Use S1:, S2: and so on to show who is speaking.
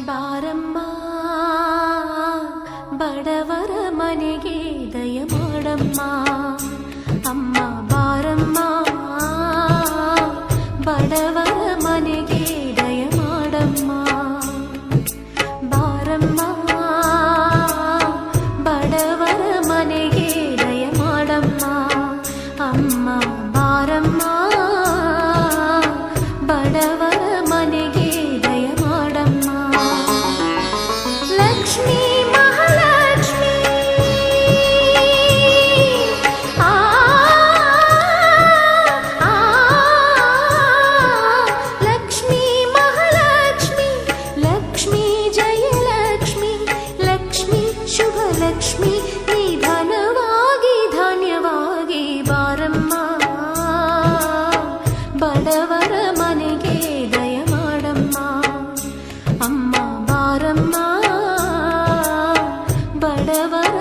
S1: ಬಾರಮ್ಮ ಬಡವರ ಮನೆಗೆ ದಯ ಮಾಡಮ್ಮ ಅಮ್ಮ ಬಾರಮ್ಮ ಬಡವರ ಮನೆಗೆ ದಯ ಮಾಡಮ್ಮ ಬಾರಮ್ಮ ಬಡವರ ಮನೆಗೆ ದಯ ಮಾಡಮ್ಮ ಅಮ್ಮ ಬಾರಮ್ಮ ಬಡವರ ಮನೆಗೆ ದಯ ಮಾಡಮ್ಮ ಲಕ್ಷ್ಮೀ ಮಹಾಲಕ್ಷ್ಮೀ ಲಕ್ಷ್ಮೀ ಮಹಾಲಕ್ಷ್ಮಿ ಲಕ್ಷ್ಮೀ ಜಯಲಕ್ಷ್ಮಿ ಲಕ್ಷ್ಮೀ ಶುಭ ಲಕ್ಷ್ಮಿ ನಿಧಾನವಾಗಿ ಧಾನ್ಯವಾಗಿ ಬಾರಮ್ಮ ಬಡವರ ಮನೆಗೆ ದಯ ಮಾಡಮ್ಮ ಅಮ್ಮ ಬಾರಮ್ಮ ಬಡವರ